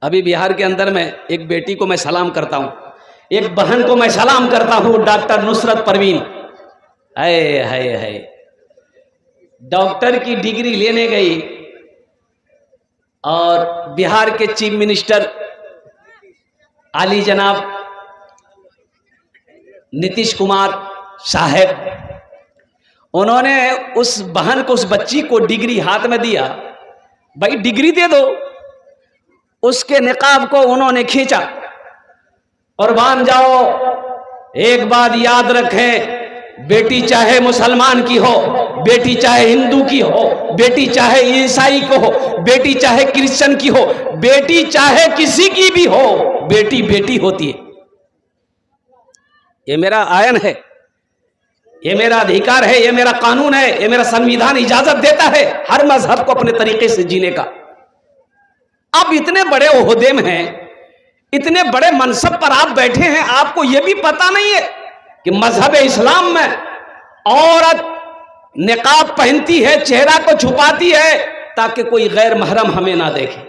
अभी बिहार के अंदर में एक बेटी को मैं सलाम करता हूँ, एक बहन को मैं सलाम करता हूँ, डॉक्टर नुसरत परवीन। है डॉक्टर की डिग्री लेने गई और बिहार के चीफ मिनिस्टर आली जनाब नीतीश कुमार साहब, उन्होंने उस बहन को, उस बच्ची को डिग्री हाथ में दिया, भाई डिग्री दे दो। उसके निकाब को उन्होंने खींचा। कुर्बान जाओ, एक बात याद रखें, बेटी चाहे मुसलमान की हो, बेटी चाहे हिंदू की हो, बेटी चाहे ईसाई को हो, बेटी चाहे क्रिश्चियन की हो, बेटी चाहे किसी की भी हो, बेटी बेटी होती है। ये मेरा आयन है, ये मेरा अधिकार है, ये मेरा कानून है, ये मेरा संविधान इजाजत देता है हर मजहब को अपने तरीके से जीने का। आप इतने बड़े ओहदे में हैं, इतने बड़े मनसब पर आप बैठे हैं, आपको यह भी पता नहीं है कि मजहब इस्लाम में औरत निकाब पहनती है, चेहरा को छुपाती है ताकि कोई गैर महरम हमें ना देखे।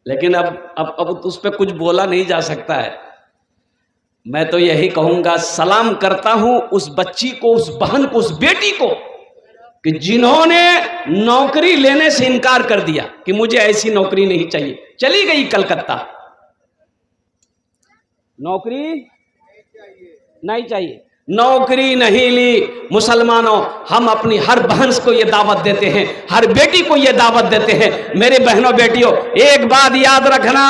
लेकिन अब उस पर कुछ बोला नहीं जा सकता है। मैं तो यही कहूंगा, सलाम करता हूं उस बच्ची को, उस बहन को, उस बेटी को कि जिन्होंने नौकरी लेने से इनकार कर दिया कि मुझे ऐसी नौकरी नहीं चाहिए, चली गई कलकत्ता, नौकरी नहीं चाहिए, नौकरी नहीं ली। मुसलमानों, हम अपनी हर बहन को यह दावत देते हैं, हर बेटी को यह दावत देते हैं, मेरे बहनों बेटियों, एक बात याद रखना,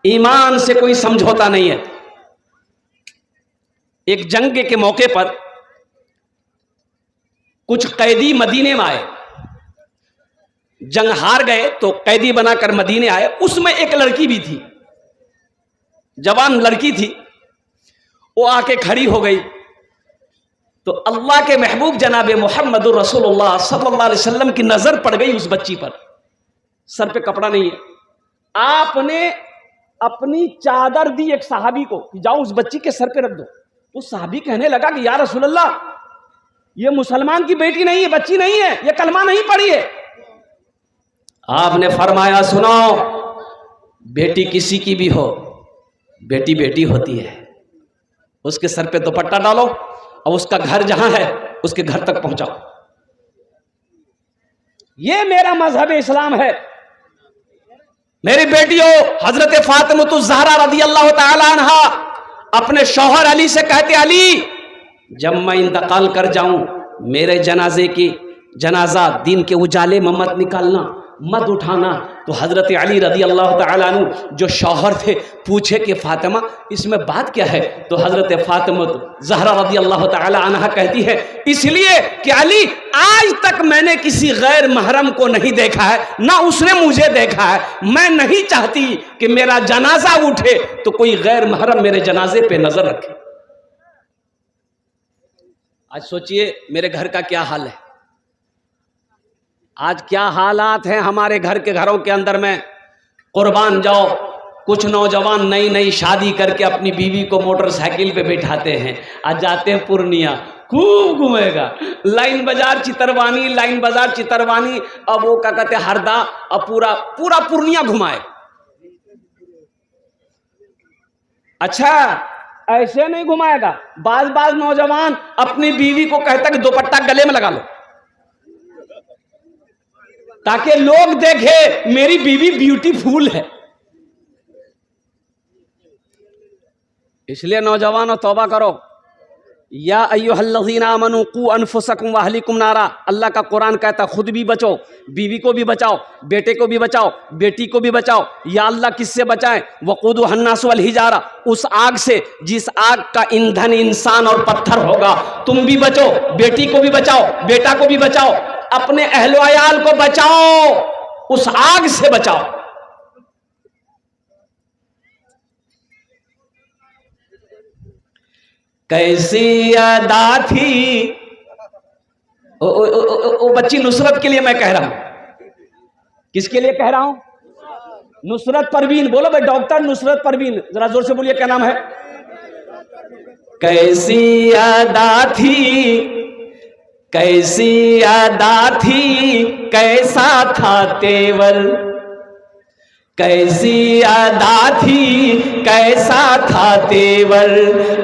ईमान से कोई समझौता नहीं है। एक जंग के मौके पर कुछ कैदी मदीने में आए, जंग हार गए तो कैदी बनाकर मदीने आए। उसमें एक लड़की भी थी, जवान लड़की थी, वो आके खड़ी हो गई तो अल्लाह के महबूब जनाब मुहम्मदुर रसूलुल्लाह सल्लल्लाहु अलैहि वसल्लम की नजर पड़ गई उस बच्ची पर। सर पे कपड़ा नहीं है, आपने अपनी चादर दी एक सहाबी को कि जाओ उस बच्ची के सर पे रख दो। तो सहाबी कहने लगा कि या रसूलल्लाह, ये मुसलमान की बेटी नहीं है, बच्ची नहीं है, ये कलमा नहीं पढ़ी है। आपने फरमाया, सुनो, बेटी किसी की भी हो, बेटी बेटी होती है। उसके सर पे दुपट्टा डालो और उसका घर जहां है उसके घर तक पहुंचाओ। ये मेरा मजहब इस्लाम है। मेरी बेटियों, हजरत फातिमा ज़हरा रज़ियल्लाहु ताला अन्हा अपने शौहर अली से कहते, अली जब मैं इंतकाल कर जाऊं, मेरे जनाजे की जनाजा दिन के उजाले में मत निकालना, मत उठाना। तो हजरत अली रज़ियल्लाहु ताला अन्हु जो शौहर थे पूछे कि फातिमा इसमें बात क्या है? तो हजरत फातिमा ज़हरा रज़ियल्लाहु ताला अन्हा कहती है, इसलिए कि अली, आज तक मैंने किसी गैर महरम को नहीं देखा है, ना उसने मुझे देखा है। मैं नहीं चाहती कि मेरा जनाजा उठे तो कोई गैर महरम मेरे जनाजे पे नजर रखे। आज सोचिए मेरे घर का क्या हाल है, आज क्या हालात हैं हमारे घरों के अंदर में। कुर्बान जाओ, कुछ नौजवान नई नई शादी करके अपनी बीवी को मोटरसाइकिल पे बैठाते हैं, आज जाते हैं पूर्णिया, खूब घूमेगा, लाइन बाजार चितरवानी, लाइन बाजार चितरवानी, अब वो क्या कहते हैं हरदा, अब पूरा पूरा पूर्णिया घुमाए। अच्छा, ऐसे नहीं घुमाएगा, बाज नौजवान अपनी बीवी को कहता कि दुपट्टा गले में लगा लो ताकि लोग देखे मेरी बीवी ब्यूटीफुल है। इसलिए नौजवानों, तौबा करो। या अय्युहल्लज़ीना आमनू कू अनफुसकुम व अहलिकुम नारा, अल्लाह का कुरान कहता खुद भी बचो, बीवी को भी बचाओ, बेटे को भी बचाओ, बेटी को भी बचाओ। या अल्लाह किससे बचाएं? वक़ूदुहा अन्नास वल हिजारा, उस आग से जिस आग का ईंधन इंसान और पत्थर होगा। तुम भी बचो, बेटी को भी बचाओ, बेटा को भी बचाओ, अपने अहलो अयाल को बचाओ, उस आग से बचाओ। कैसी अदा थी, ओ बच्ची नुसरत के लिए मैं कह रहा हूं। किसके लिए कह रहा हूं? नुसरत परवीन। बोलो भाई, डॉक्टर नुसरत परवीन, जरा जोर से बोलिए, क्या नाम है? कैसी अदा थी, कैसी अदा थी, कैसा था तेवर, कैसी अदा थी, कैसा था तेवर,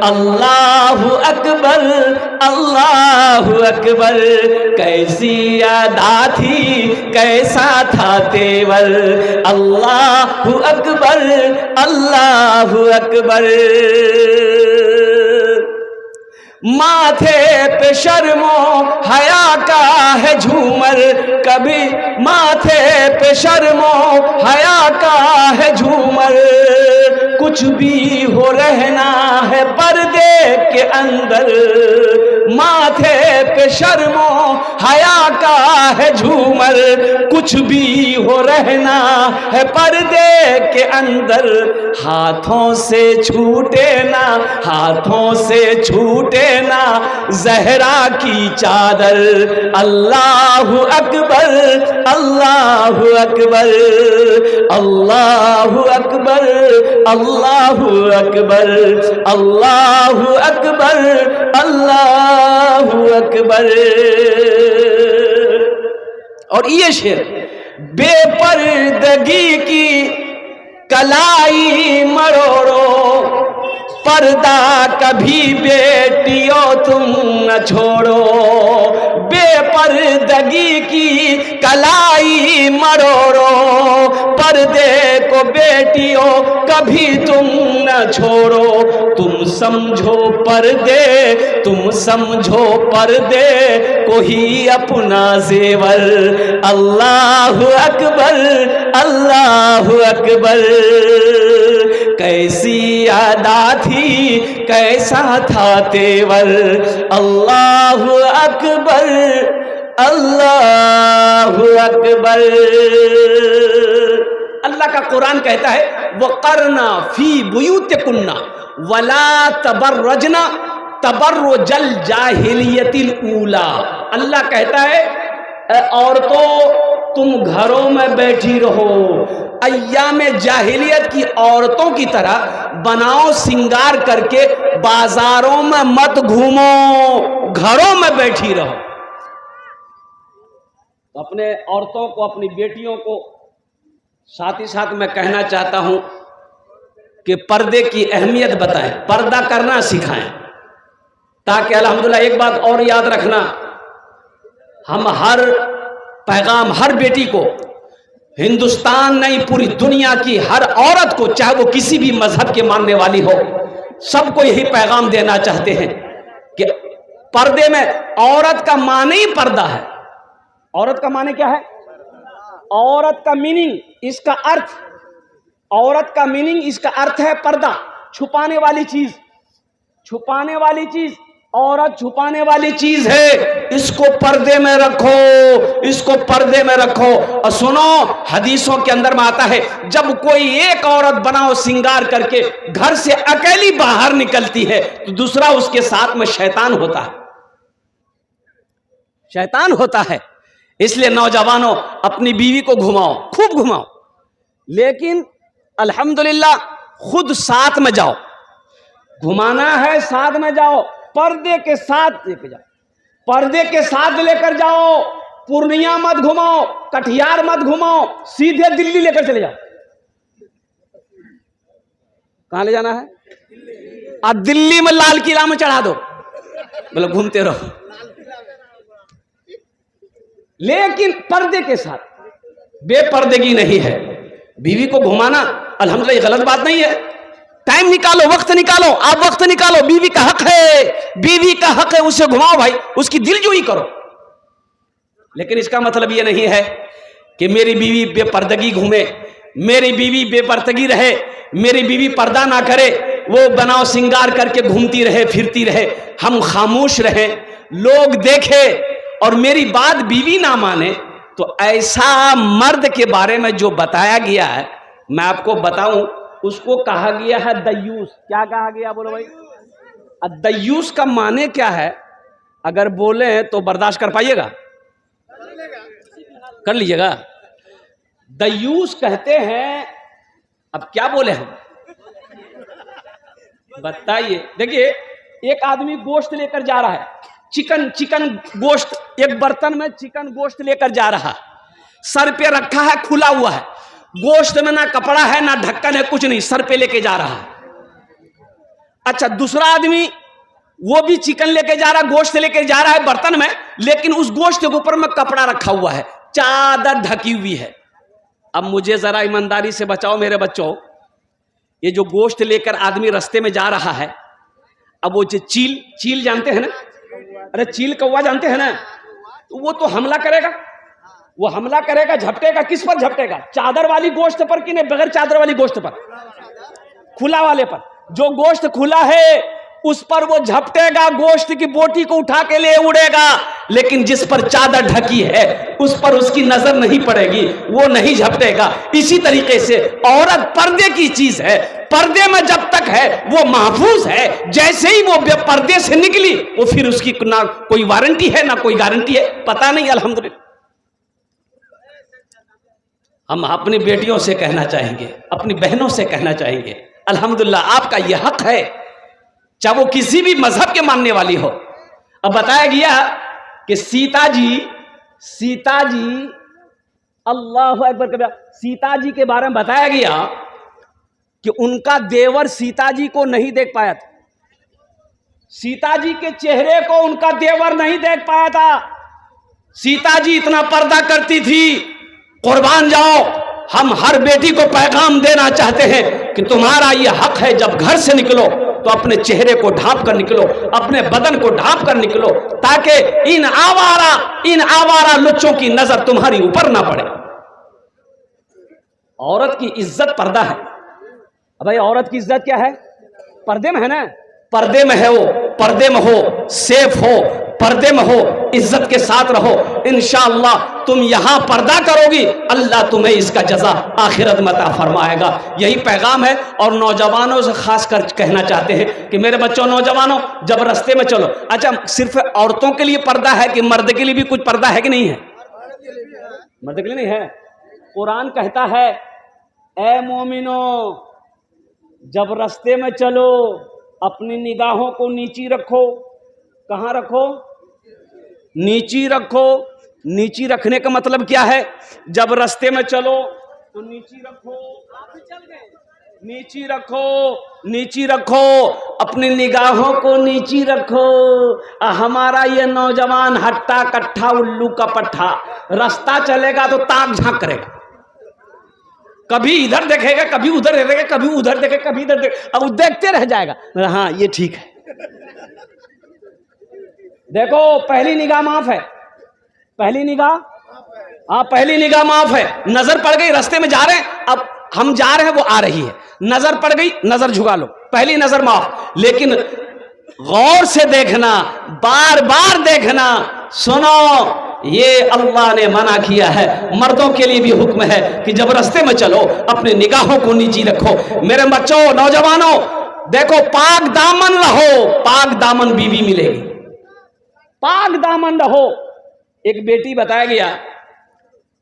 अल्लाहु अकबर, अल्लाहु अकबर। कैसी अदा थी, कैसा था तेवर, अल्लाहु अकबर, अल्लाहु अकबर। माथे पे शर्मो हया का है झूमर, कभी माथे पे शर्मो हया का है झूमर। कुछ भी हो रहना है पर्दे के अंदर, माथे पे शर्मो हया का है झूमर। कुछ भी हो रहना है पर्दे के अंदर। हाथों से छूटे ना, हाथों से छूटे ना ज़हरा की चादर, अल्लाहु अकबर, अल्लाहु अकबर, अल्लाहु अकबर, अल्लाहु अकबर, अल्लाहु अकबर, अल्लाहु अकबर। और ये शेर, बेपर्दगी की कलाई मरोड़ो, पर्दा कभी बेटियों तुम न छोड़ो। बेपर्दगी की कलाई मरोड़ो, पर्दे को बेटियों कभी तुम न छोड़ो। तुम समझो पर्दे, तुम समझो पर्दे को ही अपना जेवर, अल्लाहु अकबर, अल्लाहु अकबर। कैसी अदा थी, कैसा था तेवर, अल्लाहु अकबर, अल्लाहु अकबर। अल्लाह का कुरान कहता है वक़रना फी बुयूतिकुन्ना वला तबर्रजना तबर्रुजल जाहिलियतिल ऊला। अल्लाह कहता है औरतों तुम घरों में बैठी रहो, अय्याम जाहिलियत की औरतों की तरह बनाओ सिंगार करके, बाजारों में मत घूमो, घरों में बैठी रहो। अपने औरतों को, अपनी बेटियों को साथ ही साथ मैं कहना चाहता हूं कि पर्दे की अहमियत बताएं, पर्दा करना सिखाएं, ताकि अल्हम्दुलिल्लाह एक बात और याद रखना, हम हर पैगाम हर बेटी को, हिंदुस्तान नहीं पूरी दुनिया की हर औरत को, चाहे वो किसी भी मजहब के मानने वाली हो, सबको यही पैगाम देना चाहते हैं कि पर्दे में औरत का माने ही पर्दा है। औरत का माने क्या है? औरत का मीनिंग, इसका अर्थ, औरत का मीनिंग, इसका अर्थ है पर्दा, छुपाने वाली चीज, छुपाने वाली चीज। औरत छुपाने वाली चीज है, इसको पर्दे में रखो, इसको पर्दे में रखो। और सुनो, हदीसों के अंदर में आता है जब कोई एक औरत बनाओ सिंगार करके घर से अकेली बाहर निकलती है तो दूसरा उसके साथ में शैतान होता है, शैतान होता है। इसलिए नौजवानों अपनी बीवी को घुमाओ, खूब घुमाओ, लेकिन अल्हम्दुलिल्लाह खुद साथ में जाओ। घुमाना है साथ में जाओ, पर्दे के साथ लेकर जाओ, पर्दे के साथ लेकर जाओ। पूर्णिया मत घुमाओ, कटिहार मत घुमाओ, सीधे दिल्ली लेकर चले जाओ। कहां ले जाना है? अब दिल्ली में लाल किला में चढ़ा दो, बोलो घूमते रहो, लेकिन पर्दे के साथ, बेपर्दगी नहीं है। बीवी को घुमाना अल्हम्दुलिल्लाह गलत बात नहीं है, टाइम निकालो, वक्त निकालो, आप वक्त निकालो, बीवी का हक है, बीवी का हक है, उसे घुमाओ भाई, उसकी दिलजोई करो। लेकिन इसका मतलब यह नहीं है कि मेरी बीवी बेपर्दगी घूमे, मेरी बीवी बेपर्दगी रहे, मेरी बीवी पर्दा ना करे, वो बनाओ सिंगार करके घूमती रहे, फिरती रहे, हम खामोश रहे, लोग देखे और मेरी बात बीवी ना माने। तो ऐसा मर्द के बारे में जो बताया गया है, मैं आपको बताऊं, उसको कहा गया है दय्यूस। क्या कहा गया? बोलो भाई। दय्यूस का माने क्या है? अगर बोले तो बर्दाश्त कर पाइएगा? कर लीजिएगा। दय्यूस कहते हैं, अब क्या बोले हम, बताइए। देखिए, एक आदमी गोश्त लेकर जा रहा है, चिकन गोश्त, एक बर्तन में चिकन गोश्त लेकर जा रहा है, सर पे रखा है, खुला हुआ है, गोश्त में ना कपड़ा है ना ढक्कन है, कुछ नहीं, सर पे लेके जा रहा है। अच्छा, दूसरा आदमी वो भी चिकन लेके जा रहा है, गोश्त लेके जा रहा है बर्तन में, लेकिन उस गोश्त के ऊपर में कपड़ा रखा हुआ है, चादर ढकी हुई है। अब मुझे जरा ईमानदारी से बचाओ मेरे बच्चों, ये जो गोश्त लेकर आदमी रास्ते में जा रहा है, अब वो चील जानते हैं ना, अरे चील कौवा जानते हैं ना, तो वो तो हमला करेगा, वो हमला करेगा, झपटेगा, किस पर झपटेगा? चादर वाली गोश्त पर कि नहीं बगैर चादर वाली गोश्त पर? खुला वाले पर। जो गोश्त खुला है उस पर वो झपटेगा, गोश्त की बोटी को उठा के ले उड़ेगा, लेकिन जिस पर चादर ढकी है उस पर उसकी नजर नहीं पड़ेगी, वो नहीं झपटेगा। इसी तरीके से औरत पर्दे की चीज है, पर्दे में जब तक है वो महफूज है, जैसे ही वो पर्दे से निकली वो फिर उसकी ना कोई वारंटी है ना कोई गारंटी है, पता नहीं। अल्हम्दुलिल्लाह हम अपनी बेटियों से कहना चाहेंगे, अपनी बहनों से कहना चाहेंगे, अल्हम्दुलिल्लाह आपका यह हक है, चाहे वो किसी भी मजहब के मानने वाली हो। अब बताया गया कि सीता जी अल्लाह अकबर कबीरा, सीता जी के बारे में बताया गया कि उनका देवर सीता जी को नहीं देख पाया था, सीता जी के चेहरे को उनका देवर नहीं देख पाया था। सीता जी इतना पर्दा करती थी, कुर्बान जाओ, हम हर बेटी को पैगाम देना चाहते हैं कि तुम्हारा यह हक है, जब घर से निकलो तो अपने चेहरे को ढांप कर निकलो, अपने बदन को ढांप कर निकलो, ताकि इन आवारा लुच्चों की नजर तुम्हारी ऊपर ना पड़े। औरत की इज्जत पर्दा है। अब भाई औरत की इज्जत क्या है? पर्दे में है ना, पर्दे में है, वो पर्दे में हो, सेफ हो, पर्दे में हो, इज्जत के साथ रहो, इंशाअल्लाह तुम यहां पर्दा करोगी, अल्लाह तुम्हें इसका जजा आखिरत में अता फरमाएगा। यही पैगाम है। और नौजवानों से खास कर कहना चाहते हैं कि मेरे बच्चों, नौजवानों, जब रास्ते में चलो, अच्छा सिर्फ औरतों के लिए पर्दा है कि मर्द के लिए भी कुछ पर्दा है कि नहीं है? मर्द के लिए नहीं है। कुरान कहता है, ए मोमिनो, जब रास्ते में चलो अपनी निगाहों को नीची रखो। कहां रखो? नीची रखो। नीची रखने का मतलब क्या है? जब रास्ते में चलो तो नीची रखो, नीची रखो, नीची रखो, अपनी निगाहों को नीची रखो। हमारा ये नौजवान हट्टा कट्ठा उल्लू का पट्ठा, रास्ता चलेगा तो ताक झांक करेगा, कभी इधर देखेगा, कभी उधर देखेगा, कभी उधर देखेगा, कभी इधर देखेगा, अब देखते रह जाएगा। हाँ ये ठीक है। देखो पहली निगाह माफ है, पहली निगाह, हाँ पहली निगाह माफ है। नजर पड़ गई, रास्ते में जा रहे हैं, अब हम जा रहे हैं, वो आ रही है, नजर पड़ गई, नजर झुका लो, पहली नजर माफ। लेकिन गौर से देखना, बार बार देखना। सुनो, ये अल्लाह ने मना किया है। मर्दों के लिए भी हुक्म है कि जब रास्ते में चलो अपनी निगाहों को नीची रखो। मेरे बच्चों, नौजवानों, देखो पाक दामन रहो, पाक दामन बीवी मिलेगी, पाक दामन रहो। एक बेटी बताया गया,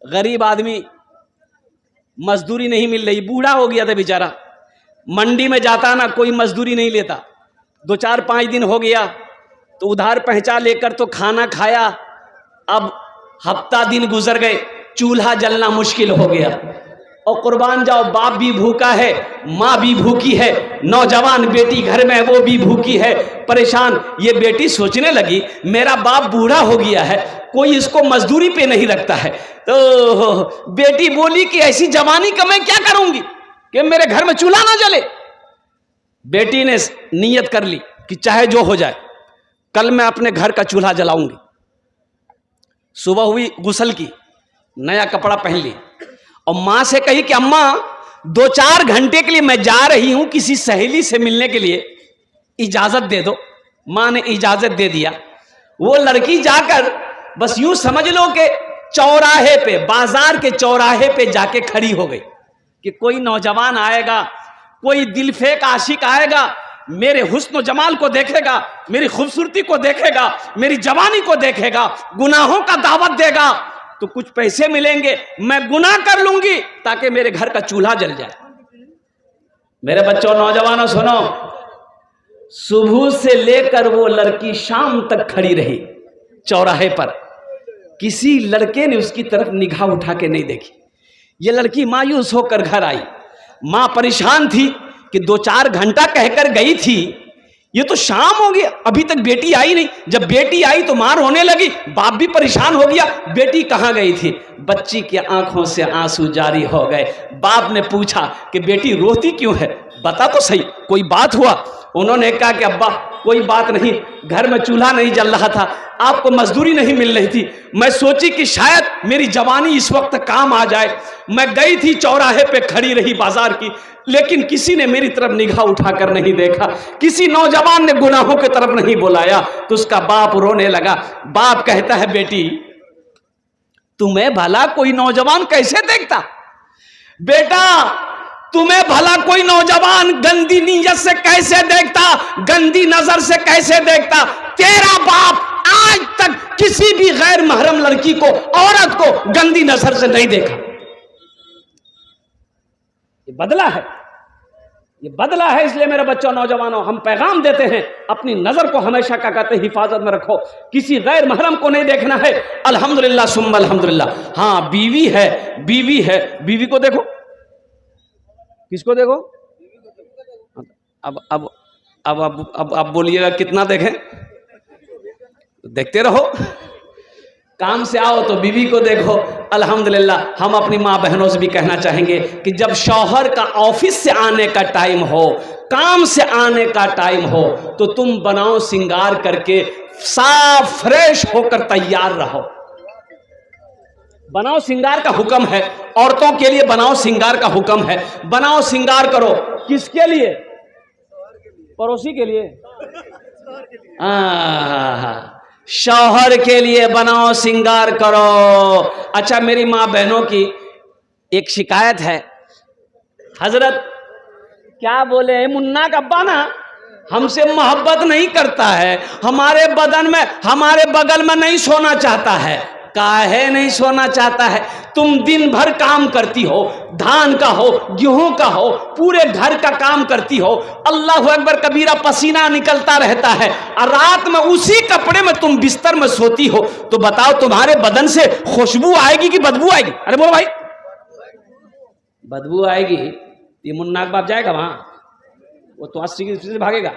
गरीब आदमी, मजदूरी नहीं मिल रही, बूढ़ा हो गया था बेचारा, मंडी में जाता ना, कोई मजदूरी नहीं लेता। 2-4-5 दिन हो गया तो उधार पहचा लेकर तो खाना खाया। अब हफ्ता दिन गुजर गए, चूल्हा जलना मुश्किल हो गया। और कुर्बान जाओ, बाप भी भूखा है, माँ भी भूखी है, नौजवान बेटी घर में है, वो भी भूखी है, परेशान। ये बेटी सोचने लगी, मेरा बाप बूढ़ा हो गया है, कोई इसको मजदूरी पे नहीं रखता है। तो बेटी बोली कि ऐसी जवानी का मैं क्या करूंगी कि मेरे घर में चूल्हा ना जले। बेटी ने नियत कर ली कि चाहे जो हो जाए, कल मैं अपने घर का चूल्हा जलाऊंगी। सुबह हुई, गुस्ल की, नया कपड़ा पहन ली और मां से कही कि अम्मा 2-4 घंटे के लिए मैं जा रही हूं किसी सहेली से मिलने के लिए, इजाजत दे दो। मां ने इजाजत दे दिया। वो लड़की जाकर बस यूं समझ लो कि चौराहे पे, बाजार के चौराहे पे जाके खड़ी हो गई कि कोई नौजवान आएगा, कोई दिलफेक आशिक आएगा, मेरे हुस्न जमाल को देखेगा, मेरी खूबसूरती को देखेगा, मेरी जवानी को देखेगा, गुनाहों का दावत देगा तो कुछ पैसे मिलेंगे, मैं गुनाह कर लूंगी ताकि मेरे घर का चूल्हा जल जाए। मेरे बच्चों, नौजवानों, सुनो, सुबह से लेकर वो लड़की शाम तक खड़ी रही चौराहे पर, किसी लड़के ने उसकी तरफ निगाह उठा के नहीं देखी। ये लड़की मायूस होकर घर आई। माँ परेशान थी कि 2-4 घंटा कहकर गई थी, ये तो शाम हो गया, अभी तक बेटी आई नहीं। जब बेटी आई तो मां रोने लगी, बाप भी परेशान हो गया, बेटी कहाँ गई थी। बच्ची की आंखों से आंसू जारी हो गए। बाप ने पूछा कि बेटी रोती क्यों है, बता तो सही, कोई बात हुआ। उन्होंने कहा कि अब्बा कोई बात नहीं, घर में चूल्हा नहीं जल रहा था, आपको मजदूरी नहीं मिल रही थी, मैं सोची कि शायद मेरी जवानी इस वक्त काम आ जाए। मैं गई थी, चौराहे पे खड़ी रही बाजार की, लेकिन किसी ने मेरी तरफ निगाह उठाकर नहीं देखा, किसी नौजवान ने गुनाहों की तरफ नहीं बुलाया। तो उसका बाप रोने लगा। बाप कहता है बेटी तुम्हें भला कोई नौजवान कैसे देखता, बेटा तुम्हें भला कोई नौजवान गंदी नीयत से कैसे देखता, गंदी नजर से कैसे देखता। तेरा बाप आज तक किसी भी गैर महरम लड़की को, औरत को गंदी नजर से नहीं देखा। ये बदला है, ये बदला है। इसलिए मेरे बच्चों, नौजवानों, हम पैगाम देते हैं, अपनी नजर को हमेशा क्या कहते हैं, हिफाजत में रखो, किसी गैर महरम को नहीं देखना है। अल्हम्दुलिल्लाह सुम्मा अल्हम्दुलिल्लाह। हाँ बीवी है, बीवी है, बीवी को देखो। किसको देखो? अब बोलिएगा कितना देखें, देखते रहो। काम से आओ तो बीवी को देखो। अल्हम्दुलिल्लाह हम अपनी माँ बहनों से भी कहना चाहेंगे कि जब शौहर का ऑफिस से आने का टाइम हो, काम से आने का टाइम हो, तो तुम बनाओ सिंगार करके साफ फ्रेश होकर तैयार रहो। बनाओ सिंगार का हुक्म है, औरतों के लिए बनाओ सिंगार का हुक्म है। बनाओ सिंगार करो, किसके लिए? पड़ोसी के लिए? शौहर के लिए बनाओ सिंगार करो। अच्छा मेरी माँ बहनों की एक शिकायत है, हजरत क्या बोले, मुन्ना का अब्बा ना हमसे मोहब्बत नहीं करता है, हमारे बदन में, हमारे बगल में नहीं सोना चाहता है। काहे नहीं सोना चाहता है? तुम दिन भर काम करती हो, धान का हो, गेहूं का हो, पूरे घर का काम करती हो, अल्लाह अकबर कबीरा, पसीना निकलता रहता है, और रात में उसी कपड़े में तुम बिस्तर में सोती हो, तो बताओ तुम्हारे बदन से खुशबू आएगी कि बदबू आएगी? अरे बोलो भाई, बदबू आएगी। ये मुन्ना बाप जाएगा वहां, वो तो अस्सी से भागेगा।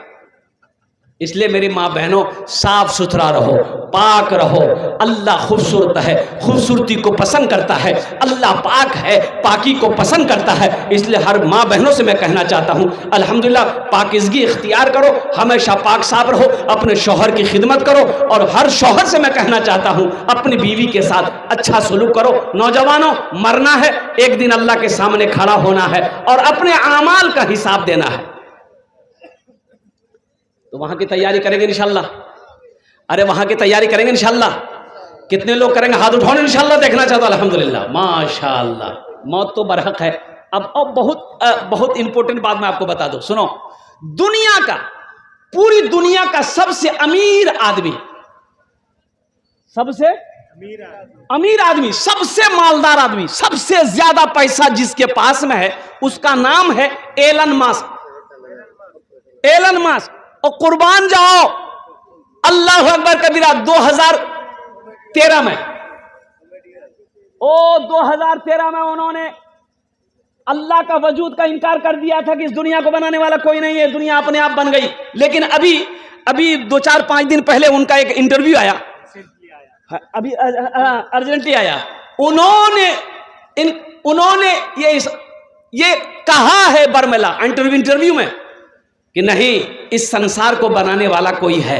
इसलिए मेरी माँ बहनों, साफ सुथरा रहो, पाक रहो। अल्लाह खूबसूरत है, खूबसूरती को पसंद करता है। अल्लाह पाक है, पाकी को पसंद करता है। इसलिए हर माँ बहनों से मैं कहना चाहता हूँ, अल्हम्दुलिल्लाह पाकीज़गी इख्तियार करो, हमेशा पाक साफ रहो, अपने शौहर की खिदमत करो। और हर शौहर से मैं कहना चाहता हूँ, अपनी बीवी के साथ अच्छा सलूक करो। नौजवानों, मरना है, एक दिन अल्लाह के सामने खड़ा होना है और अपने आमाल का हिसाब देना है, तो वहां की तैयारी करेंगे इंशाल्लाह। अरे वहां की तैयारी करेंगे इंशाल्लाह। कितने लोग करेंगे? हाथ उठाओ इंशाल्लाह, देखना चाहता हूं। अल्हम्दुलिल्लाह, माशाल्लाह, मौत तो बरहक है। अब बहुत इंपॉर्टेंट बात मैं आपको बता दूं, सुनो। दुनिया का, पूरी दुनिया का सबसे अमीर आदमी, सबसे अमीर आदमी, सबसे मालदार आदमी, सबसे ज्यादा पैसा जिसके पास में है, उसका नाम है एलन मस्क। Elon Musk. और कुर्बान जाओ, अल्लाह अकबर कबीरा, 2013 में, 2013 में उन्होंने अल्लाह का वजूद का इनकार कर दिया था कि इस दुनिया को बनाने वाला कोई नहीं है, दुनिया अपने आप बन गई। लेकिन अभी 2-4-5 दिन पहले उनका एक इंटरव्यू आया, अभी अर्जेंटली आया। उन्होंने ये कहा है बर्मेला इंटरव्यू में कि नहीं, इस संसार को बनाने वाला कोई है,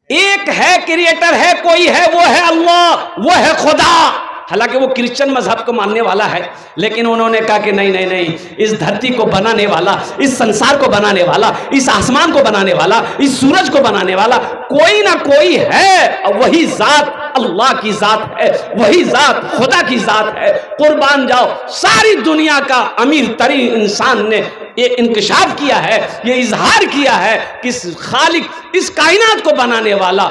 एक है, क्रिएटर है, कोई है, वो है अल्लाह, वो है खुदा। हालांकि वो क्रिश्चियन मजहब को मानने वाला है, लेकिन उन्होंने कहा कि नहीं नहीं नहीं, इस धरती को बनाने वाला, इस संसार को बनाने वाला, इस आसमान को बनाने वाला, इस सूरज को बनाने वाला कोई ना कोई है, और वही जात अल्लाह की जात है, वही जात खुदा की जात है। कुर्बान जाओ, सारी दुनिया का अमीर तरीन इंसान ने ये इंकशाफ किया है, ये इजहार किया है कि इस खालिक, इस कायनात को बनाने वाला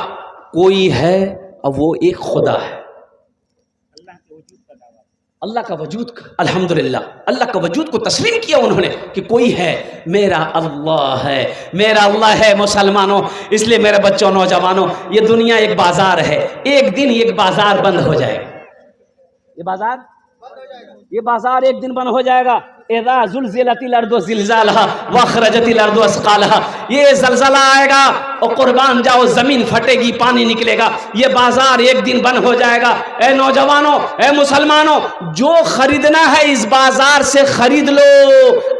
कोई है, और वो एक खुदा है। अल्लाह का वजूद, अल्हम्दुलिल्लाह, अल्लाह का वजूद को तस्लीम किया उन्होंने कि कोई है, मेरा अल्लाह है, मेरा अल्लाह है। मुसलमानों, इसलिए मेरे बच्चों, नौजवानों, ये दुनिया एक बाजार है, एक दिन ये बाजार बंद हो जाएगा। ये बाजार ये बाजार एक दिन बंद हो जाएगा। इज़ा ज़ुलज़िलतिल अर्दु ज़िलज़ालहा व अख़रजतिल अर्दु असक़ालहा, ये ज़लज़ला आएगा और कुर्बान जाओ ज़मीन फटेगी, पानी निकलेगा, ये बाजार एक दिन बंद हो जाएगा। ए नौजवानों, ए मुसलमानों, जो खरीदना है इस बाजार से खरीद लो,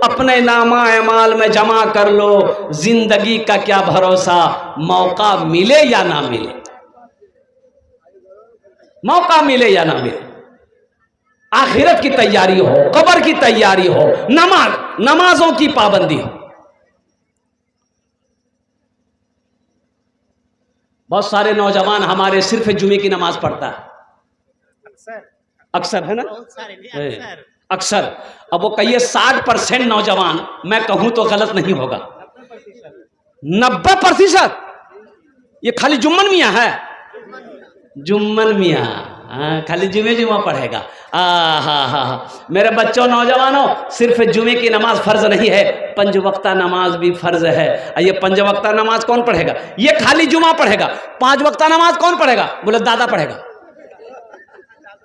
अपने नामा अमाल में जमा कर लो। जिंदगी का क्या भरोसा, मौका मिले या ना मिले, मौका मिले या ना मिले। आखिरत की तैयारी हो, कब्र की तैयारी हो, नमाजों की पाबंदी हो। बहुत सारे नौजवान हमारे सिर्फ जुमे की नमाज पढ़ता है, अक्सर है ना, अक्सर। अब वो कहिए 60% नौजवान, मैं कहूं तो गलत नहीं होगा, 90%। ये खाली जुम्मन मियाँ है, जुम्मन मियाँ, हाँ, खाली जुमे पढ़ेगा। हाँ, मेरे बच्चों, नौजवानों, सिर्फ जुमे की नमाज फर्ज नहीं है, 5 वक्ता नमाज भी फर्ज है। ये 5 वक्ता नमाज कौन पढ़ेगा? ये खाली जुमा पढ़ेगा। 5 वक्ता नमाज कौन पढ़ेगा? बोले दादा पढ़ेगा।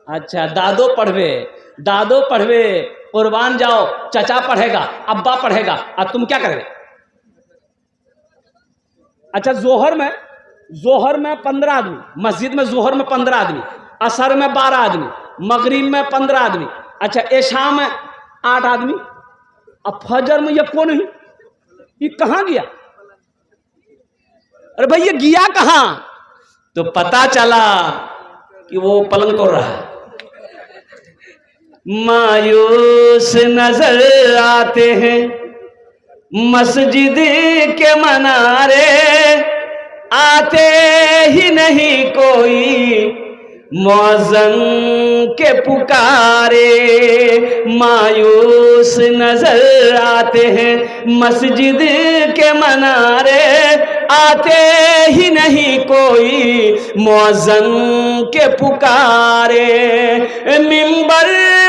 अच्छा, दादो पढ़वे, कुर्बान जाओ, चचा पढ़ेगा, अब्बा पढ़ेगा, अब तुम क्या करोगे? अच्छा, जोहर में 15 आदमी, मस्जिद में जोहर में 15 आदमी, असर में 12 आदमी, मगरिब में 15 आदमी, अच्छा इशा में 8 आदमी, अब फजर में ये कौन है? ये कहाँ गया? अरे भाई ये गया कहाँ? तो पता चला कि वो पलंग तोड़ रहा है। मायूस नजर आते हैं मस्जिद के मनारे, आते ही नहीं कोई मौज़न के पुकारे। मायूस नजर आते हैं मस्जिद के मनारे, आते ही नहीं कोई मौज़न के पुकारे। मिंबर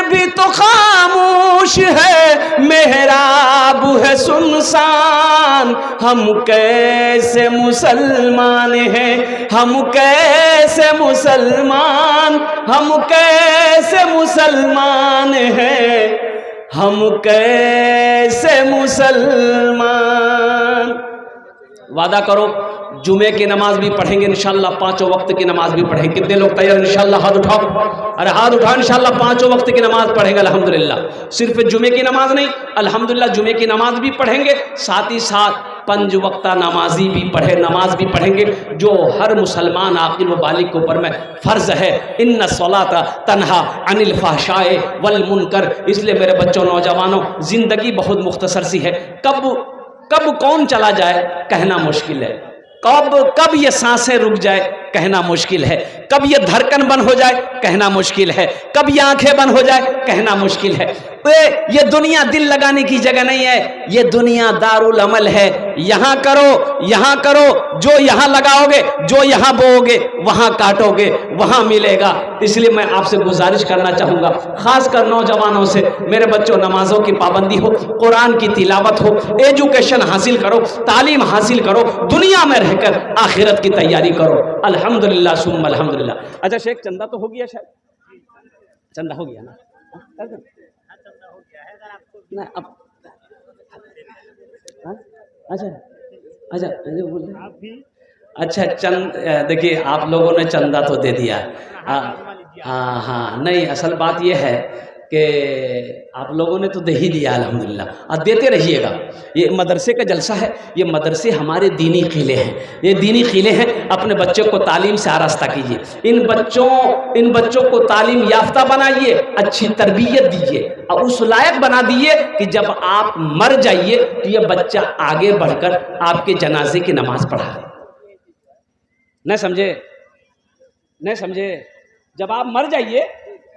भी तो खामोश है, मेहराब है सुनसान, हम कैसे मुसलमान हैं, हम कैसे मुसलमान, हम कैसे मुसलमान हैं, हम कैसे मुसलमान। वादा करो जुमे की नमाज भी पढ़ेंगे इंशाल्लाह, 5 वक्त की नमाज भी पढ़ेंगे। कितने लोग तैयार इंशाल्लाह? हाथ उठाओ, अरे हाथ उठाओ। इंशाल्लाह 5 वक्त की नमाज पढ़ेंगे अल्हम्दुलिल्लाह। सिर्फ जुमे की नमाज नहीं, अल्हम्दुलिल्लाह जुमे की नमाज भी पढ़ेंगे, साथ ही साथ 5 वक्ता नमाज भी पढ़ेंगे, जो हर मुसलमान आकिल व बालिग के ऊपर में फ़र्ज़ है। इन्ना सलाता तन्हा अनिल फहशाए वल मुनकर। इसलिए मेरे बच्चों, नौजवानों, ज़िंदगी बहुत मुख्तसर सी है। कब कौन चला जाए कहना मुश्किल है, कब ये सांसें रुक जाए कहना मुश्किल है, कब ये धड़कन बंद हो जाए कहना मुश्किल है, कब ये आंखें बंद हो जाए कहना मुश्किल है। ये दुनिया दिल लगाने की जगह नहीं है, ये दुनिया दारुल अमल है। यहाँ करो, जो यहाँ लगाओगे, जो यहाँ बोओगे वहाँ काटोगे, वहाँ मिलेगा। इसलिए मैं आपसे गुजारिश करना चाहूँगा, खासकर नौजवानों से, मेरे बच्चों, नमाजों की पाबंदी हो, कुरान की तिलावत हो, एजुकेशन हासिल करो, तालीम हासिल करो, दुनिया में रहकर आखिरत की तैयारी करो। अल्हम्दुलिल्लाह सुम्मा अल्हम्दुलिल्लाह। अच्छा शेख, चंदा तो हो गया शायद? चंदा हो गया ना? ना अब अच्छा देखिए, आप लोगों ने चंदा तो दे दिया। हाँ, नहीं, असल बात यह है कि आप लोगों ने तो दे ही दिया अल्हम्दुलिल्लाह, और देते रहिएगा। ये मदरसे का जलसा है, ये मदरसे हमारे दीनी किले हैं, ये दीनी किले हैं। अपने बच्चों को तालीम से आरास्ता कीजिए, इन बच्चों को तालीम याफ्ता बनाइए, अच्छी तरबियत दीजिए और उस लायक बना दिए कि जब आप मर जाइए तो ये बच्चा आगे बढ़कर आपके जनाजे की नमाज पढ़ाए। न समझे? जब आप मर जाइए,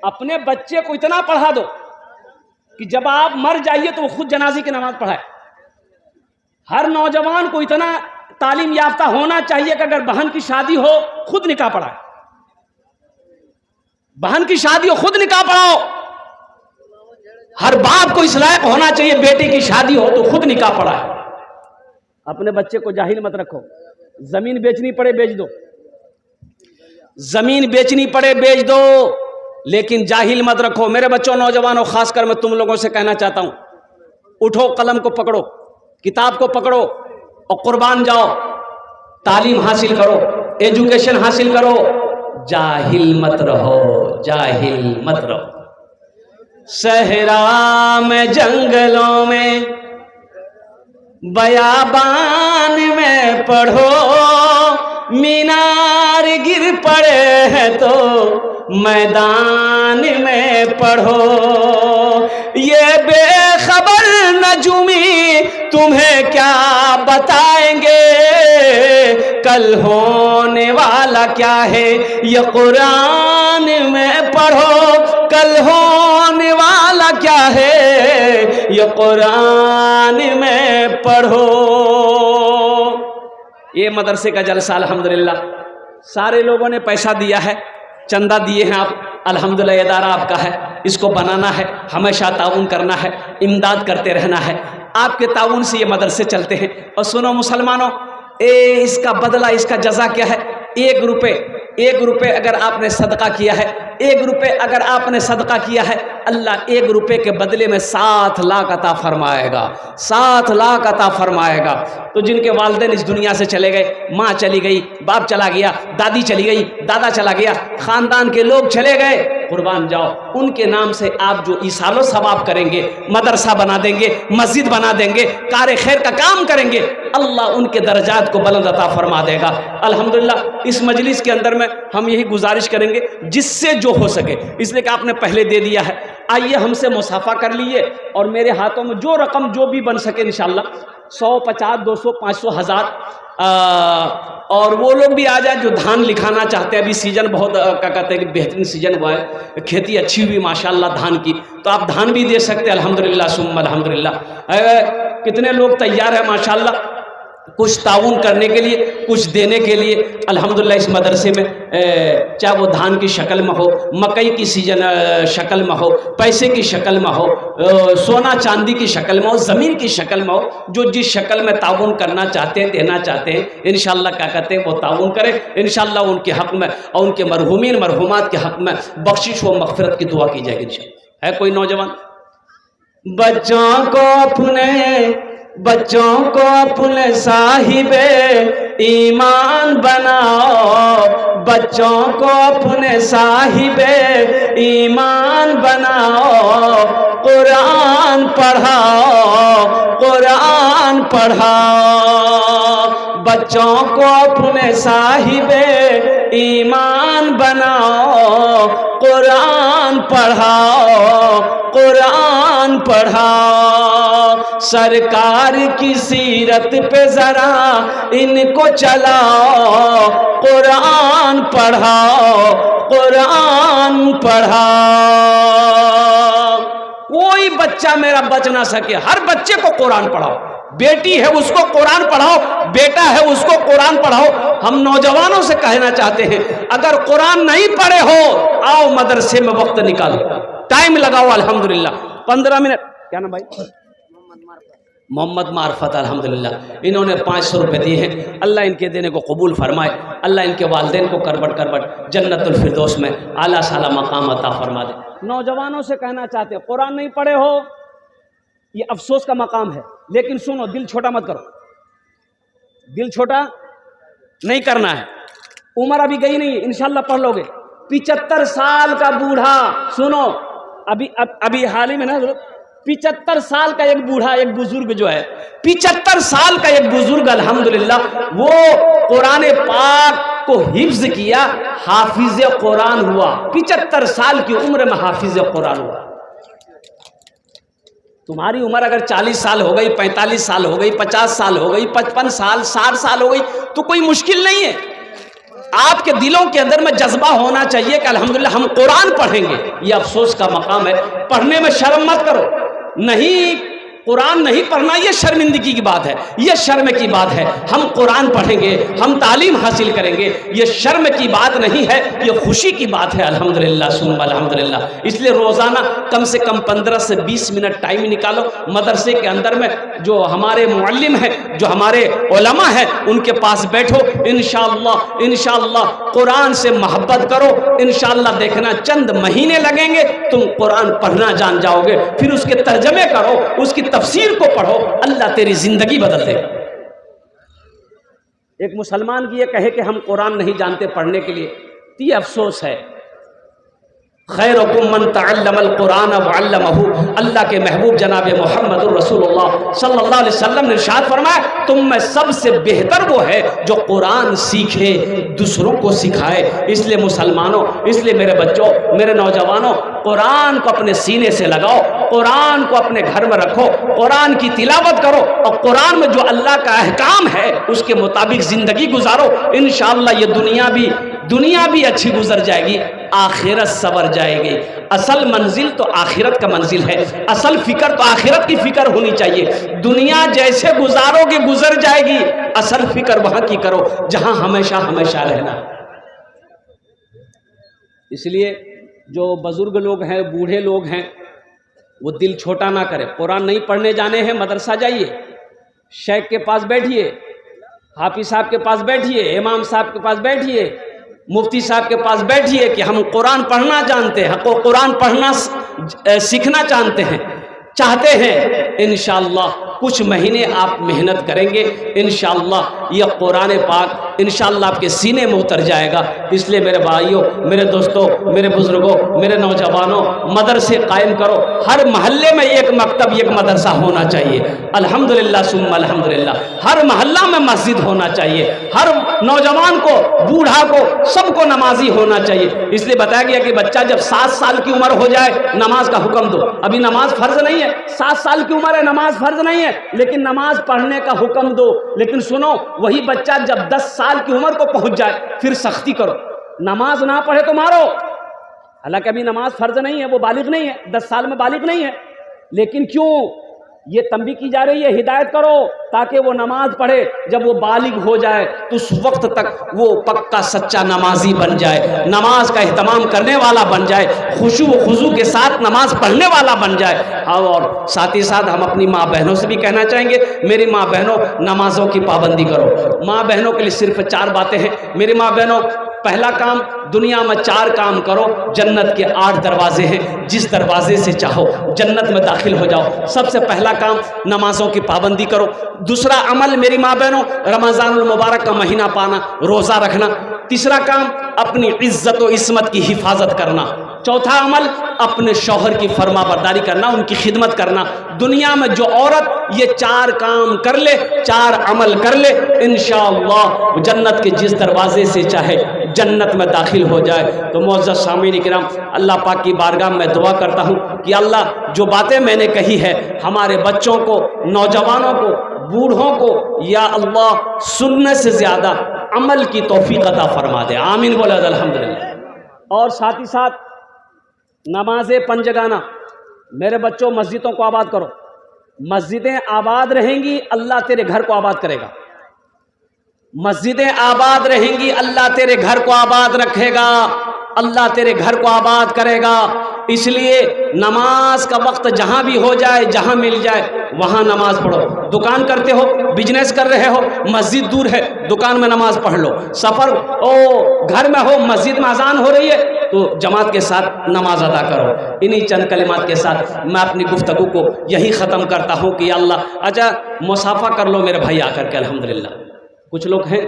अपने बच्चे को इतना पढ़ा दो कि जब आप मर जाइए तो वो खुद जनाजे की नमाज पढ़ाए। हर नौजवान को इतना तालीम याफ्ता होना चाहिए कि अगर बहन की शादी हो खुद निकाह पढ़ाए, बहन की शादी हो खुद निकाह पढ़ाओ। हर बाप को इस लायक होना चाहिए, बेटी की शादी हो तो खुद निकाह पढ़ाए। अपने बच्चे को जाहिल मत रखो। जमीन बेचनी पड़े बेच दो, जमीन बेचनी पड़े बेच दो, लेकिन जाहिल मत रखो। मेरे बच्चों, नौजवानों, खासकर मैं तुम लोगों से कहना चाहता हूं, उठो, कलम को पकड़ो, किताब को पकड़ो और कुर्बान जाओ, तालीम हासिल करो, एजुकेशन हासिल करो। जाहिल मत रहो, जाहिल मत रहो। सहरा में, जंगलों में, बयाबान में पढ़ो, मीनार गिर पड़े हैं तो मैदान में पढ़ो। ये बेखबर नजुमी तुम्हें क्या बताएंगे, कल होने वाला क्या है ये कुरान में पढ़ो। कल होने वाला क्या है ये कुरान में पढ़ो। ये मदरसे का जलसा अल्हम्दुलिल्लाह, सारे लोगों ने पैसा दिया है, चंदा दिए हैं आप, अल्हम्दुलिल्लाह इदारा आपका है, इसको बनाना है, हमेशा ताउन करना है, इमदाद करते रहना है। आपके ताउन से ये मदरसे चलते हैं। और सुनो मुसलमानों, इसका बदला, इसका जजा क्या है? 1 रुपये अगर आपने सदका किया है, 1 रुपये अगर आपने सदका किया है, अल्लाह 1 रुपये के बदले में 7 लाख अता फरमाएगा, 7 लाख अता फरमाएगा। तो जिनके वालिदैन इस दुनिया से चले गए, माँ चली गई, बाप चला गया, दादी चली गई, दादा चला गया, खानदान के लोग चले गए, कुर्बान जाओ, उनके नाम से आप जो ईसालो सवाब करेंगे, मदरसा बना देंगे, मस्जिद बना देंगे, कार खैर का काम करेंगे, अल्लाह उनके दर्जात को बुलंद अता फरमा देगा। अल्हम्दुलिल्लाह इस मजलिस के अंदर में हम यही गुजारिश करेंगे जिससे जो हो सके, इसलिए कि आपने पहले दे दिया है, आइए हमसे मुसाफा कर लीजिए और मेरे हाथों में जो रकम जो भी बन सके इंशाल्लाह 100, 50, 200, 500, 1000 और वो लोग भी आ जाए जो धान लिखाना चाहते हैं। अभी सीजन बहुत क्या कहते हैं कि बेहतरीन सीजन हुआ है, खेती अच्छी हुई माशाल्लाह धान की, तो आप धान भी दे सकते हैं। अल्हम्दुलिल्लाह सुम्मा अल्हम्दुलिल्लाह। कितने लोग तैयार हैं माशाल्लाह कुछ ताउन करने के लिए, कुछ देने के लिए। अल्हम्दुलिल्लाह इस मदरसे में चाहे वो धान की शक्ल में हो, मकई की सीजन शक्ल में हो, पैसे की शक्ल में हो, सोना चांदी की शक्ल में हो, ज़मीन की शक्ल में हो, जो जिस शक्ल में ताउन करना चाहते हैं, देना चाहते हैं, इंशाल्लाह क्या कहते हैं वो ताउन करें। इंशाल्लाह उनके हक़ में और उनके मरहूमीन मरहूमात के हक़ में बख्शिश व मग़फ़िरत की दुआ की जाएगी इंशाल्लाह। है कोई नौजवान? बच्चों को अपने साहिबे ईमान बनाओ, बच्चों को अपने साहिबे ईमान बनाओ, कुरान पढ़ाओ, कुरान पढ़ाओ। बच्चों को अपने साहिबे ईमान बनाओ, कुरान पढ़ाओ, कुरान पढ़ाओ। सरकार की सीरत पे जरा इनको चलाओ, कुरान पढ़ाओ, कुरान पढ़ाओ। कोई बच्चा मेरा बच ना सके, हर बच्चे को कुरान पढ़ाओ। बेटी है उसको कुरान पढ़ाओ, बेटा है उसको कुरान पढ़ाओ। हम नौजवानों से कहना चाहते हैं, अगर कुरान नहीं पढ़े हो, आओ मदरसे में वक्त निकालो, टाइम लगाओ। अल्हम्दुलिल्लाह 15 मिनट। क्या ना भाई? मोहम्मद मार्फत। अल्हम्दुलिल्लाह इन्होंने 500 रुपये दिए हैं, अल्लाह इनके देने को कबूल फरमाए, अल्लाह इनके वालिदैन को करबट जन्नतुल फिरदौस में आला साला मकाम अता फरमा दे। नौजवानों से कहना चाहते हैं, कुरान नहीं पढ़े हो, ये अफसोस का मकाम है, लेकिन सुनो, दिल छोटा मत करो, दिल छोटा नहीं करना है। उम्र अभी गई नहीं, इंशाल्लाह पढ़ लोगे। 75 साल का बूढ़ा, सुनो, अभी हाल ही में ना 75 साल का एक बूढ़ा, एक बुजुर्ग जो है, 75 साल का एक बुजुर्ग, अल्हम्दुलिल्लाह वो कुरान पाक को हिफ्ज किया, हाफिज कुरान हुआ। 75 साल की उम्र में हाफिज कुरान हुआ। तुम्हारी उम्र अगर 40 साल हो गई, 45 साल हो गई, 50 साल हो गई, 55 साल, 60 साल हो गई, तो कोई मुश्किल नहीं है। आपके दिलों के अंदर में जज्बा होना चाहिए कि अल्हम्दुलिल्लाह हम कुरान पढ़ेंगे। ये अफसोस का मकाम है, पढ़ने में शर्म मत करो। नहीं कुरान नहीं पढ़ना ये शर्मिंदगी की बात है, ये शर्म की बात है। हम कुरान पढ़ेंगे, हम तालीम हासिल करेंगे, ये शर्म की बात नहीं है, ये खुशी की बात है। अल्हम्दुलिल्लाह सुम्मा अल्हम्दुलिल्लाह। इसलिए रोज़ाना कम से कम 15 से 20 मिनट टाइम निकालो, मदरसे के अंदर में जो हमारे मुअल्लिम हैं, जो हमारे उलमा हैं, उनके पास बैठो। इंशाअल्लाह कुरान से मोहब्बत करो, इंशाअल्लाह देखना चंद महीने लगेंगे, तुम कुरान पढ़ना जान जाओगे। फिर उसके तर्जमे करो, उसकी तफसीर को पढ़ो, अल्लाह तेरी जिंदगी बदल दे। एक मुसलमान की ये कहे कि हम कुरान नहीं जानते पढ़ने के लिए, तो ये अफसोस है। खैरुकुम मन तअल्लमल कुरान व अल्लमहु। अल्लाह के महबूब जनाब मोहम्मद रसूलुल्लाह सल्लल्लाहु अलैहि वसल्लम ने इरशाद फरमाया, तुम में सबसे बेहतर वो है जो कुरान सीखे, दूसरों को सिखाए। इसलिए मुसलमानों, इसलिए मेरे बच्चों, मेरे नौजवानों, कुरान को अपने सीने से लगाओ, कुरान को अपने घर में रखो, कुरान की तिलावत करो और कुरान में जो अल्लाह का अहकाम है उसके मुताबिक ज़िंदगी गुजारो। इंशाअल्लाह ये दुनिया भी अच्छी गुजर जाएगी, आखिरत सवर जाएगी। असल मंजिल तो आखिरत का मंजिल है, असल फिक्र तो आखिरत की फिक्र होनी चाहिए। दुनिया जैसे गुजारोगे गुजर जाएगी, असल फिक्र वहां की करो जहां हमेशा हमेशा रहना। इसलिए जो बुजुर्ग लोग हैं, बूढ़े लोग हैं, वो दिल छोटा ना करें। कुरान नहीं पढ़ने जाने हैं, मदरसा जाइए, शेख के पास बैठिए, हाफिज साहब के पास बैठिए, इमाम साहब के पास बैठिए, मुफ्ती साहब के पास बैठिए कि हम कुरान पढ़ना जानते हैं, कुरान पढ़ना सीखना चाहते हैं। इंशाअल्लाह कुछ महीने आप मेहनत करेंगे, इंशाअल्लाह यह कुरान पाक इंशाअल्लाह आपके सीने में उतर जाएगा। इसलिए मेरे भाइयों, मेरे दोस्तों, मेरे बुजुर्गों, मेरे नौजवानों, मदरसे कायम करो। हर मोहल्ले में एक मकतब, एक मदरसा होना चाहिए। अल्हम्दुलिल्लाह सुम्मा अल्हम्दुलिल्लाह। हर मोहल्ला में मस्जिद होना चाहिए, हर नौजवान को, बूढ़ा को, सबको नमाजी होना चाहिए। इसलिए बताया गया कि बच्चा जब 7 साल की उम्र हो जाए, नमाज का हुक्म दो। अभी नमाज फर्ज नहीं है, 7 साल की उम्र है, नमाज फर्ज नहीं है, लेकिन नमाज पढ़ने का हुक्म दो। लेकिन सुनो, वही बच्चा जब 10 साल की उम्र को पहुंच जाए, फिर सख्ती करो, नमाज ना पढ़े तो मारो। हालांकि अभी नमाज फर्ज नहीं है, वो बालिग नहीं है, 10 साल में बालिग नहीं है, लेकिन क्यों ये तंबीह की जा रही है, हिदायत करो ताकि वो नमाज पढ़े। जब वो बालिग हो जाए तो उस वक्त तक वो पक्का सच्चा नमाजी बन जाए, नमाज का एहतमाम करने वाला बन जाए, खुशू व खुजू के साथ नमाज पढ़ने वाला बन जाए। और साथ ही साथ हम अपनी माँ बहनों से भी कहना चाहेंगे, मेरी माँ बहनों, नमाजों की पाबंदी करो। माँ बहनों के लिए सिर्फ 4 बातें हैं। मेरी माँ बहनों, पहला काम, दुनिया में 4 काम करो, जन्नत के 8 दरवाजे हैं, जिस दरवाजे से चाहो जन्नत में दाखिल हो जाओ। सबसे पहला काम नमाजों की पाबंदी करो। दूसरा अमल मेरी माँ बहनों, रमज़ानुल मुबारक का महीना पाना, रोज़ा रखना। तीसरा काम, अपनी इज्जत व इस्मत की हिफाजत करना। चौथा अमल, अपने शौहर की फरमाबरदारी करना, उनकी खिदमत करना। दुनिया में जो औरत ये 4 काम कर ले, 4 अमल कर ले, इंशाअल्लाह जन्नत के जिस दरवाजे से चाहे जन्नत में दाखिल हो जाए। तो मुअज़्ज़ज़ सामीन किराम, अल्लाह पाक की बारगाह में दुआ करता हूँ कि अल्लाह जो बातें मैंने कही है, हमारे बच्चों को, नौजवानों को, बूढ़ों को, या अल्लाह सुनने से ज़्यादा अमल की तौफीक अता फरमा दे। आमीन बोला अल्हम्दुलिल्लाह। और साथ ही साथ नमाज़ें पंजगाना, मेरे बच्चों मस्जिदों को आबाद करो। मस्जिदें आबाद रहेंगी, अल्लाह तेरे घर को आबाद करेगा। मस्जिदें आबाद रहेंगी, अल्लाह तेरे घर को आबाद रखेगा, अल्लाह तेरे घर को आबाद करेगा। इसलिए नमाज का वक्त जहाँ भी हो जाए, जहाँ मिल जाए वहाँ नमाज पढ़ो। दुकान करते हो, बिजनेस कर रहे हो, मस्जिद दूर है, दुकान में नमाज पढ़ लो। सफ़र घर में हो, मस्जिद में अजान हो रही है तो जमात के साथ नमाज अदा करो। इन्हीं चंद कलिमात के साथ मैं अपनी गुफ्तगू को यही ख़त्म करता हूँ कि अल्लाह, अच्छा मुसाफा कर लो मेरे भाई आकर के अल्हम्दुलिल्लाह। कुछ लोग हैं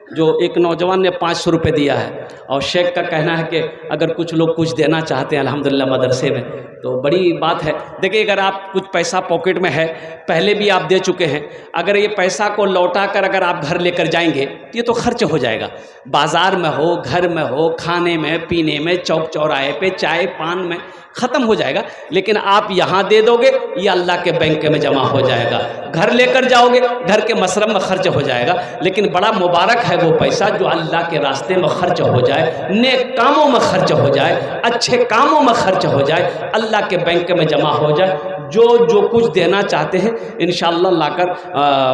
जो, एक नौजवान ने 500 रुपये दिया है और शेख का कहना है कि अगर कुछ लोग कुछ देना चाहते हैं अल्हम्दुलिल्लाह मदरसे में तो बड़ी बात है। देखिए, अगर आप कुछ पैसा पॉकेट में है, पहले भी आप दे चुके हैं, अगर ये पैसा को लौटा कर अगर आप घर लेकर जाएंगे तो ये तो खर्च हो जाएगा। बाज़ार में हो, घर में हो, खाने में, पीने में, चौक चौराहे पे, चाय पान में ख़त्म हो जाएगा। लेकिन आप यहाँ दे दोगे, ये अल्लाह के बैंक में जमा हो जाएगा। घर लेकर जाओगे, घर के मसरफ में खर्च हो जाएगा। लेकिन बड़ा मुबारक है वो पैसा जो अल्लाह के रास्ते में खर्च हो जाए, नेक कामों में खर्च हो जाए, अच्छे कामों में खर्च हो जाए, अल्लाह के बैंक में जमा हो जाए। जो कुछ देना चाहते हैं इंशाअल्लाह लाकर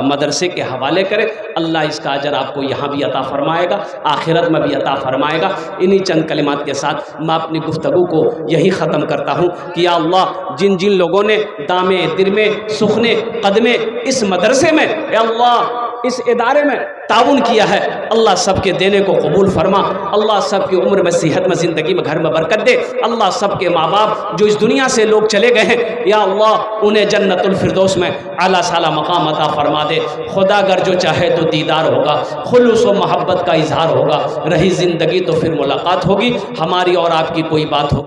मदरसे के हवाले करें। अल्लाह इसका अजर आपको यहाँ भी अता फरमाएगा, आखिरत में भी अता फरमाएगा। इन्हीं चंद कलिमात के साथ मैं अपनी गुफ्तगू को यही ख़त्म करता हूँ कि या अल्लाह जिन जिन लोगों ने दामे दिरमे सुखने कदमे इस मदरसे में, या अल्लाह इस इदारे में ताउन किया है, अल्लाह सबके देने को कबूल फरमा। अल्लाह सबकी उम्र में सेहत में ज़िंदगी में घर में बरकत दे। अल्लाह सबके माँ बाप जो इस दुनिया से लोग चले गए हैं, या अल्लाह उन्हें जन्नतुल फिरदौस में आला साला मकाम अता फरमा दे। खुदा अगर जो चाहे तो दीदार होगा, खुलूस व मोहब्बत का इजहार होगा। रही ज़िंदगी तो फिर मुलाकात होगी, हमारी और आपकी कोई बात हो